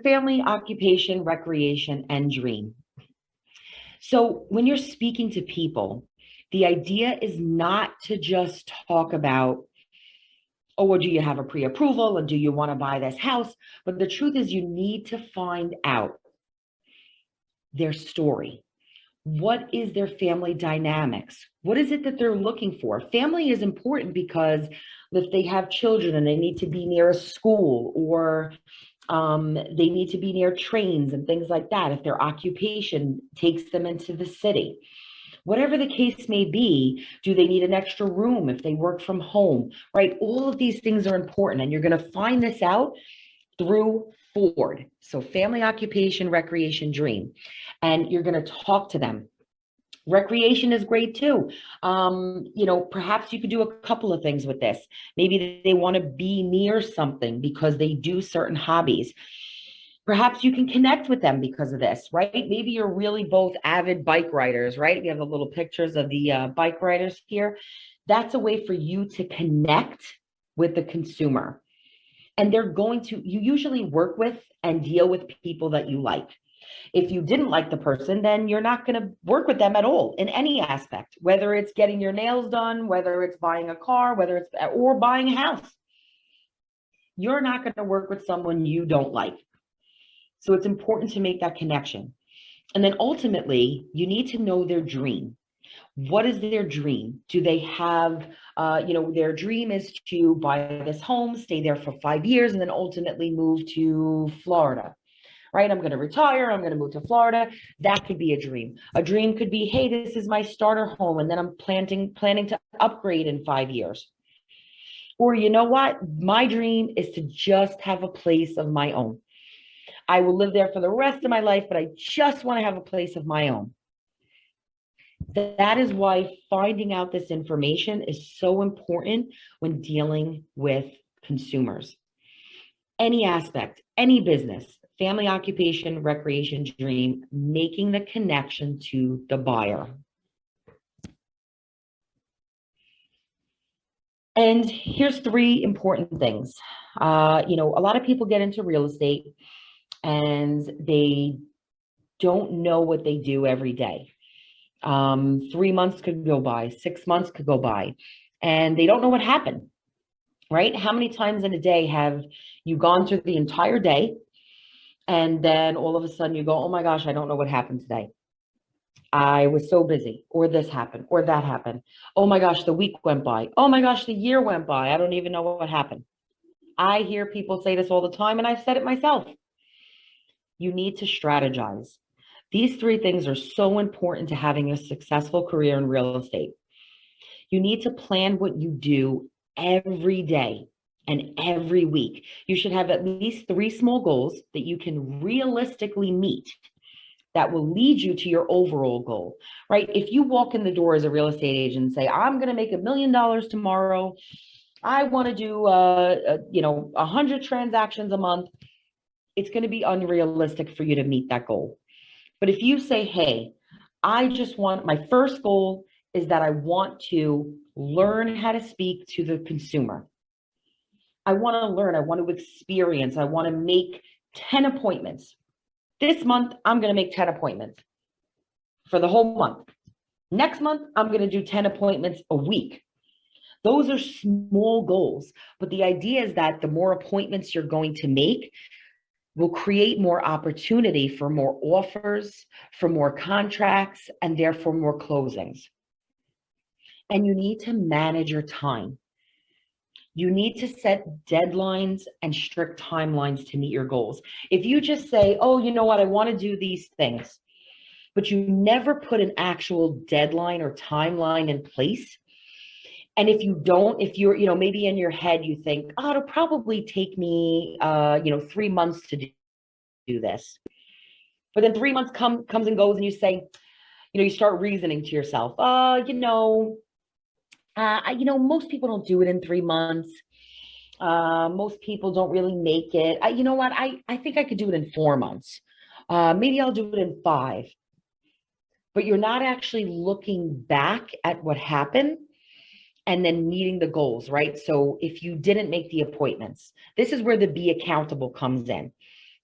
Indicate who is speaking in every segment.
Speaker 1: family, occupation, recreation, and dream. So when you're speaking to people, the idea is not to just talk about, oh, well, do you have a pre-approval and do you want to buy this house? But the truth is you need to find out their story. What is their family dynamics? What is it that they're looking for? Family is important because if they have children and they need to be near a school, or they need to be near trains and things like that, if their occupation takes them into the city, whatever the case may be, do they need an extra room if they work from home, right? All of these things are important, and you're going to find this out through Ford. So family, occupation, recreation, dream. And you're going to talk to them. Recreation is great too. Perhaps you could do a couple of things with this. Maybe they want to be near something because they do certain hobbies. Perhaps you can connect with them because of this, right? Maybe you're really both avid bike riders, right? We have the little pictures of the bike riders here. That's a way for you to connect with the consumer. And you usually work with and deal with people that you like. If you didn't like the person, then you're not going to work with them at all in any aspect, whether it's getting your nails done, whether it's buying a car, or buying a house. You're not going to work with someone you don't like. So it's important to make that connection. And then ultimately, you need to know their dream. What is their dream? Do they have, their dream is to buy this home, stay there for 5 years, and then ultimately move to Florida, right? I'm going to retire. I'm going to move to Florida. That could be a dream. A dream could be, hey, this is my starter home, and then I'm planning to upgrade in 5 years. Or you know what? My dream is to just have a place of my own. I will live there for the rest of my life, but I just want to have a place of my own. That is why finding out this information is so important when dealing with consumers. Any aspect, any business, family, occupation, recreation, dream, making the connection to the buyer. And here's 3 important things. A lot of people get into real estate and they don't know what they do every day. 3 months could go by, 6 months could go by, and they don't know what happened, right? How many times in a day have you gone through the entire day and then all of a sudden you go, oh my gosh, I don't know what happened today. I was so busy, or this happened, or that happened. Oh my gosh, the week went by. Oh my gosh, the year went by. I don't even know what happened. I hear people say this all the time, and I've said it myself. You need to strategize. These 3 things are so important to having a successful career in real estate. You need to plan what you do every day and every week. You should have at least 3 small goals that you can realistically meet that will lead you to your overall goal, right? If you walk in the door as a real estate agent and say, I'm going to make $1 million tomorrow, I want to do, 100 transactions a month, it's going to be unrealistic for you to meet that goal. But if you say, hey, my first goal is that I want to learn how to speak to the consumer. I want to learn, I want to experience, I want to make 10 appointments. This month, I'm going to make 10 appointments for the whole month. Next month, I'm going to do 10 appointments a week. Those are small goals, but the idea is that the more appointments you're going to make will create more opportunity for more offers, for more contracts, and therefore more closings. And you need to manage your time. You need to set deadlines and strict timelines to meet your goals. If you just say, oh, you know what, I want to do these things, but you never put an actual deadline or timeline in place. And if you're, maybe in your head, you think, oh, it'll probably take me, 3 months to do this. But then 3 months comes and goes and you say, you start reasoning to yourself, most people don't do it in 3 months. Most people don't really make it. You know what? I think I could do it in 4 months. Maybe I'll do it in 5. But you're not actually looking back at what happened and then meeting the goals, right? So if you didn't make the appointments, this is where the be accountable comes in.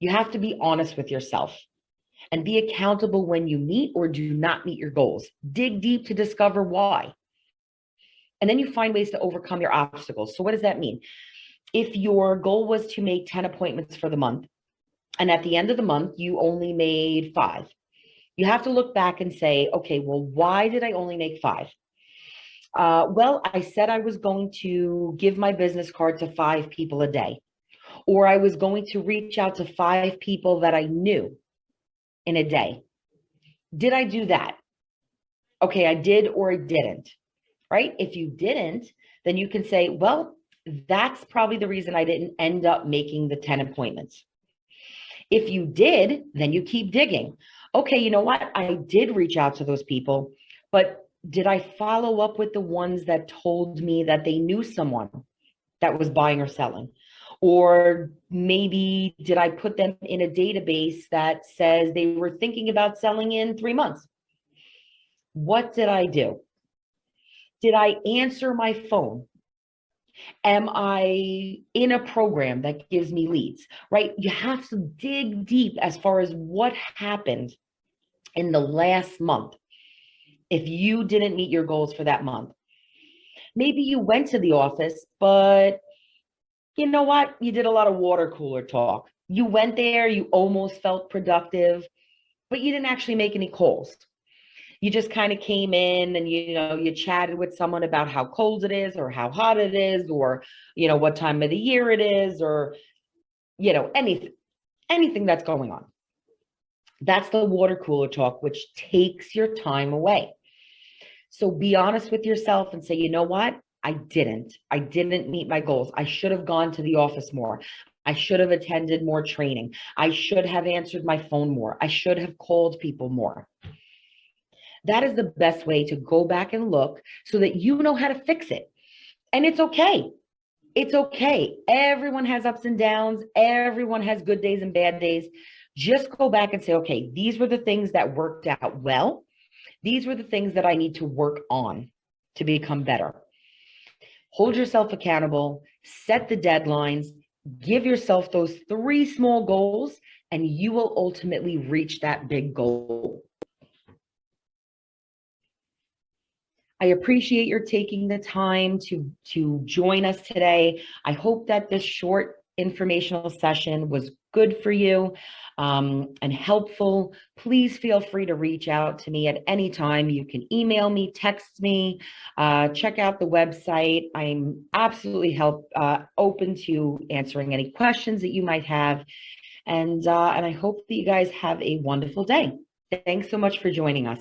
Speaker 1: You have to be honest with yourself and be accountable when you meet or do not meet your goals. Dig deep to discover why. And then you find ways to overcome your obstacles. So, what does that mean? If your goal was to make 10 appointments for the month, and at the end of the month, you only made 5, you have to look back and say, okay, well, why did I only make 5? Well, I said I was going to give my business card to 5 people a day, or I was going to reach out to 5 people that I knew in a day. Did I do that? Okay, I did or I didn't, right? If you didn't, then you can say, well, that's probably the reason I didn't end up making the 10 appointments. If you did, then you keep digging. Okay, you know what? I did reach out to those people, but did I follow up with the ones that told me that they knew someone that was buying or selling? Or maybe did I put them in a database that says they were thinking about selling in 3 months? What did I do? Did I answer my phone? Am I in a program that gives me leads, right? You have to dig deep as far as what happened in the last month if you didn't meet your goals for that month. Maybe you went to the office, but you know what? You did a lot of water cooler talk. You went there, you almost felt productive, but you didn't actually make any calls. You just kind of came in and you chatted with someone about how cold it is or how hot it is or what time of the year it is or anything that's going on. That's the water cooler talk, which takes your time away. So be honest with yourself and say, you know what? I didn't meet my goals. I should have gone to the office more. I should have attended more training. I should have answered my phone more. I should have called people more. That is the best way to go back and look so that you know how to fix it. And it's okay. It's okay. Everyone has ups and downs. Everyone has good days and bad days. Just go back and say, okay, these were the things that worked out well. These were the things that I need to work on to become better. Hold yourself accountable, set the deadlines, give yourself those 3 small goals, and you will ultimately reach that big goal. I appreciate your taking the time to join us today. I hope that this short informational session was good for you and helpful. Please feel free to reach out to me at any time. You can email me, text me, check out the website. I'm absolutely open to answering any questions that you might have. And I hope that you guys have a wonderful day. Thanks so much for joining us.